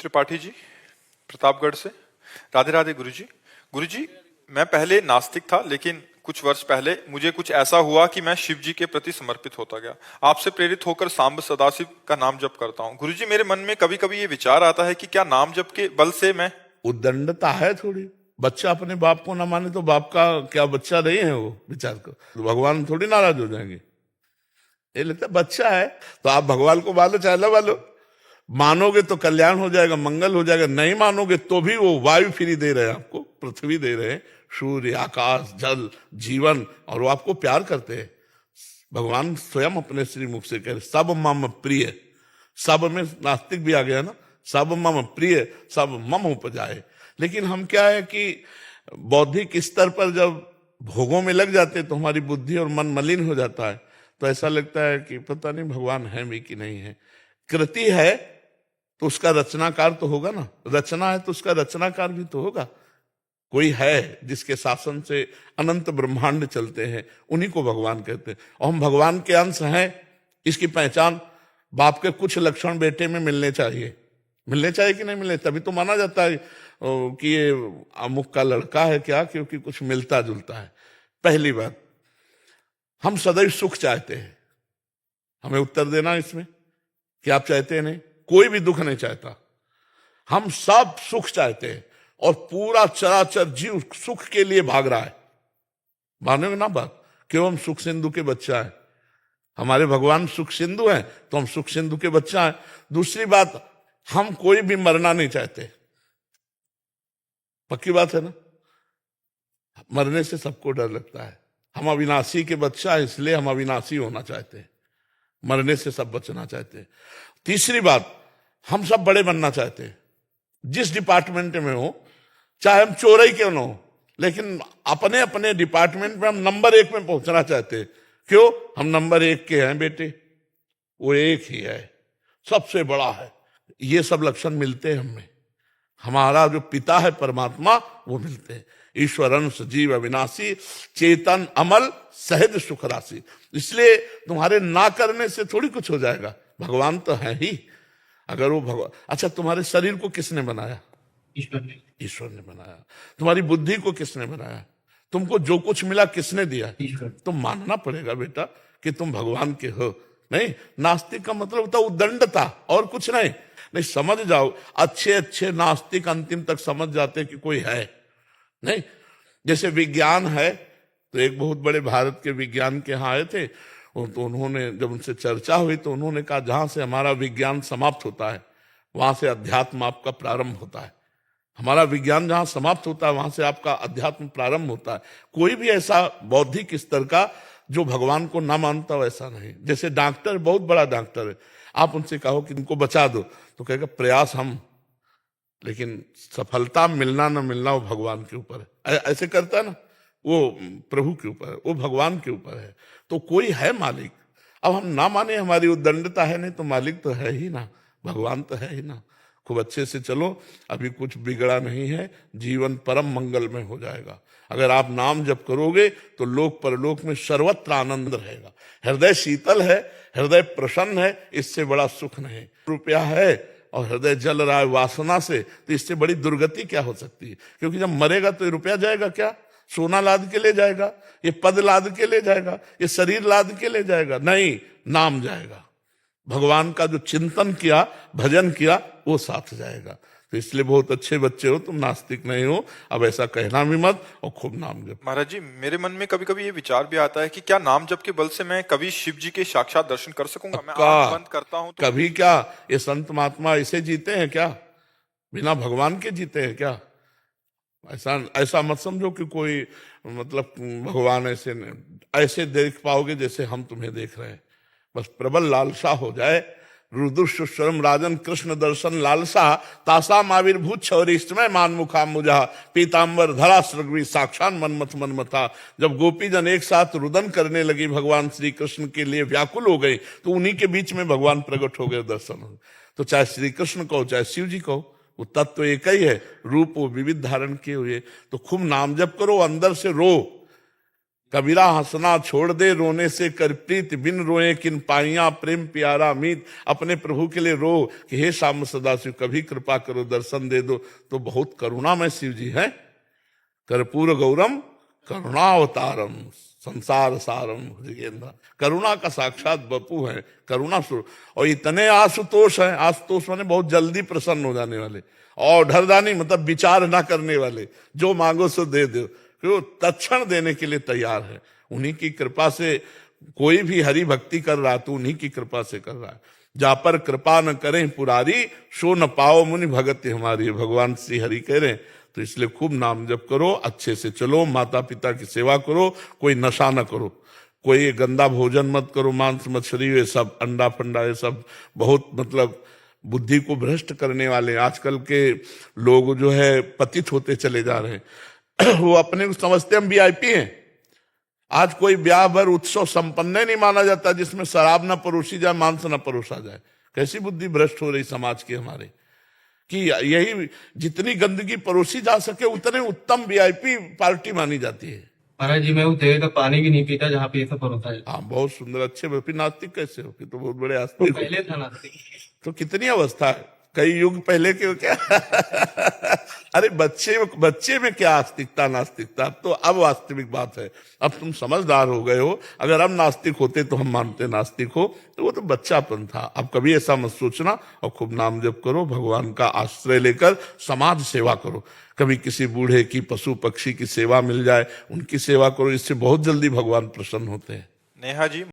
त्रिपाठी जी, प्रतापगढ़ से। राधे राधे गुरुजी। गुरुजी, मैं पहले नास्तिक था, लेकिन कुछ वर्ष पहले मुझे कुछ ऐसा हुआ कि मैं शिव जी के प्रति समर्पित होता गया। आपसे प्रेरित होकर सांब सदाशिव का नाम जप करता हूँ। गुरुजी, मेरे मन में कभी कभी ये विचार आता है कि क्या नाम जप के बल से मैं उद्दंडता है थोड़ी। बच्चा अपने बाप को ना माने तो बाप का क्या बच्चा नहीं है वो, विचार करो। तो भगवान थोड़ी नाराज हो जाएंगे। ये लगता है बच्चा है तो आप भगवान को मानो चाहे ना मानो, मानोगे तो कल्याण हो जाएगा, मंगल हो जाएगा। नहीं मानोगे तो भी वो वायु फ्री दे रहे हैं आपको, पृथ्वी दे रहे हैं, सूर्य, आकाश, जल, जीवन, और वो आपको प्यार करते हैं। भगवान स्वयं अपने श्रीमुख से कह रहे सब मम प्रिय। सब में नास्तिक भी आ गया ना, सब मम प्रिय, सब मम उपजाए। लेकिन हम क्या है कि बौद्धिक स्तर पर जब भोगों में लग जाते तो हमारी बुद्धि और मन मलिन हो जाता है। तो ऐसा लगता है कि पता नहीं भगवान है भी कि नहीं है। कृति है तो उसका रचनाकार तो होगा ना, रचना है तो उसका रचनाकार भी तो होगा। कोई है जिसके शासन से अनंत ब्रह्मांड चलते हैं, उन्हीं को भगवान कहते हैं। और हम भगवान के अंश हैं, इसकी पहचान बाप के कुछ लक्षण बेटे में मिलने चाहिए। मिलने चाहिए कि नहीं मिलने, तभी तो माना जाता है कि ये अमुक का लड़का है। क्या? क्योंकि कुछ मिलता जुलता है। पहली बात, हम सदैव सुख चाहते हैं। हमें उत्तर देना इसमें कि आप चाहते हैं? नहीं, कोई भी दुख नहीं चाहता। हम सब सुख चाहते हैं और पूरा चराचर जीव सुख के लिए भाग रहा है। मानोगे ना बात? क्यों? हम सुख सिंधु के बच्चा है। हमारे भगवान सुख सिंधु हैं तो हम सुख सिंधु के बच्चा हैं। दूसरी बात, हम कोई भी मरना नहीं चाहते। पक्की बात है ना? मरने से सबको डर लगता है। हम अविनाशी के बच्चा है, इसलिए हम अविनाशी होना चाहते हैं। मरने से सब बचना चाहते हैं। तीसरी बात, हम सब बड़े बनना चाहते हैं। जिस डिपार्टमेंट में हो, चाहे हम चोर ही क्यों ना हो, लेकिन अपने अपने डिपार्टमेंट में हम नंबर 1 में पहुंचना चाहते हैं। क्यों? हम नंबर 1 के हैं बेटे, वो एक ही है, सबसे बड़ा है। ये सब लक्षण मिलते हैं हमें। हमारा जो पिता है परमात्मा, वो मिलते हैं। ईश्वर अंश जीव अविनाशी, चेतन अमल, सहज सुख राशि। इसलिए तुम्हारे ना करने से थोड़ी कुछ हो जाएगा। भगवान तो है ही। अगर वो भगवान, अच्छा तुम्हारे शरीर को किसने बनाया? ईश्वर ने बनाया। तुम्हारी बुद्धि को किसने बनाया? तुमको जो कुछ मिला किसने दिया? तो मानना पड़ेगा बेटा कि तुम भगवान के हो। नहीं, नास्तिक का मतलब होता उद्दंडता और कुछ नहीं। नहीं, समझ जाओ, अच्छे अच्छे नास्तिक अंतिम तक समझ जाते कि कोई है नहीं। जैसे विज्ञान है, तो एक बहुत बड़े भारत के विज्ञान के यहाँ आए थे, तो उन्होंने जब उनसे चर्चा हुई तो उन्होंने कहा जहां से हमारा विज्ञान समाप्त होता है वहां से अध्यात्म आपका प्रारंभ होता है। हमारा विज्ञान जहां समाप्त होता है वहां से आपका अध्यात्म प्रारंभ होता है। कोई भी ऐसा बौद्धिक स्तर का जो भगवान को ना मानता वैसा नहीं। जैसे डॉक्टर, बहुत बड़ा डॉक्टर है, आप उनसे कहो कि इनको बचा दो तो कहेगा प्रयास हम, लेकिन सफलता मिलना ना मिलना वो भगवान के ऊपर है। ऐसे करता है ना, वो प्रभु के ऊपर है, वो भगवान के ऊपर है। तो कोई है मालिक। अब हम ना माने, हमारी उद्दंडता है, नहीं तो मालिक तो है ही ना, भगवान तो है ही ना। खूब अच्छे से चलो, अभी कुछ बिगड़ा नहीं है, जीवन परम मंगल में हो जाएगा। अगर आप नाम जप करोगे तो लोक परलोक में सर्वत्र आनंद रहेगा। हृदय शीतल है, हृदय प्रसन्न है, इससे बड़ा सुख नहीं। रुपया है और हृदय जल रहा है वासना से, तो इससे बड़ी दुर्गति क्या हो सकती है? क्योंकि जब मरेगा तो ये रुपया जाएगा क्या? सोना लाद के ले जाएगा, ये पद लाद के ले जाएगा, ये शरीर लाद के ले जाएगा? नहीं, नाम जाएगा। भगवान का जो चिंतन किया, भजन किया, वो साथ जाएगा। तो इसलिए बहुत अच्छे बच्चे हो तुम, नास्तिक नहीं हो। अब ऐसा कहना भी मत और खूब नाम जप। महाराज जी, मेरे मन में कभी कभी ये विचार भी आता है कि क्या नाम जप के बल से मैं कभी शिव जी के साक्षात दर्शन कर सकूंगा? मैं आंख बंद करता हूं तो कभी क्या? ये संत महात्मा ऐसे जीते हैं क्या? बिना भगवान के जीते हैं क्या? ऐसा ऐसा मत समझो कि कोई मतलब भगवान ऐसे देख पाओगे जैसे हम तुम्हें देख रहे हैं। बस प्रबल लालसा हो जाए। रुद्रस्वरम राजन कृष्ण दर्शन लालसा, तासाम आविर्भूत छौरिष्टमय मान मुखा मुझा, पीताम्बर धरा सृग्वी साक्षात मनमथ मनमथा। जब गोपीजन एक साथ रुदन करने लगी, भगवान श्री कृष्ण के लिए व्याकुल हो गई, तो उन्हीं के बीच में भगवान प्रकट हो गए, दर्शन हो। तो चाहे श्री कृष्ण कहो चाहे शिव जी कहो, वो तत्व एक ही है, रूप वो विविध धारण किए हुए। तो खूब नाम जप करो, अंदर से रो, कबीरा हंसना छोड़ दे, रोने से कर प्रीत, बिन रोए किन पाइया, प्रेम प्यारा मीत। अपने प्रभु के लिए रो कि हे श्याम सदाशिव कभी कृपा करो, दर्शन दे दो। तो बहुत करुणामय शिव जी है। कर्पूर गौरम करुणावतारम संसार सारम भुजगेंद्र। करुणा का साक्षात बपू है, करुणा स्वरूप। और इतने आशुतोष है, आशुतोष माने बहुत जल्दी प्रसन्न हो जाने वाले, और ढरदानी मतलब विचार ना करने वाले, जो मांगो सो दे दो, वो तत्क्षण देने के लिए तैयार है। उन्हीं की कृपा से कोई भी हरि भक्ति कर रहा तो उन्हीं की कृपा से कर रहा है। जा पर कृपा न करें पुरारी, सो न पाओ मुनि भगत हमारी। भगवान श्री हरि कह रहे हैं। तो इसलिए खूब नाम जप करो, अच्छे से चलो, माता पिता की सेवा करो, कोई नशा न करो, कोई गंदा भोजन मत करो, मांस मछली ये सब, अंडा फंडा ये सब बहुत मतलब बुद्धि को भ्रष्ट करने वाले आजकल के लोग जो है पतित होते चले जा रहे हैं। वो अपने को समझते हम वीआईपी हैं। आज कोई ब्याह भर उत्सव संपन्न नहीं माना जाता जिसमें शराब न परोसी जाए, मांस न परोसा जाए। कैसी बुद्धि भ्रष्ट हो रही समाज की हमारे, कि यही जितनी गंदगी परोसी जा सके उतने उत्तम वीआईपी पार्टी मानी जाती है। महाराज जी मैं उठे तो पानी भी नहीं पीता जहाँ पे ये सब होता है। हाँ बहुत सुंदर, अच्छे। फिर नास्तिक कैसे हो? फिर तो बहुत बड़े आस्तिक हो। पहले था नास्तिक। तो कितनी अवस्था है, कई युग पहले के क्या। अरे बच्चे में क्या आस्तिकता नास्तिकता, तो अब वास्तविक बात है। अब तुम समझदार हो गए हो। अगर हम नास्तिक होते तो हम मानते नास्तिक हो, तो वो तो बच्चापन था। अब कभी ऐसा मत सोचना, और खूब नाम जप करो, भगवान का आश्रय लेकर समाज सेवा करो। कभी किसी बूढ़े की, पशु पक्षी की सेवा मिल जाए, उनकी सेवा करो। इससे बहुत जल्दी भगवान प्रसन्न होते हैं। नेहा जी।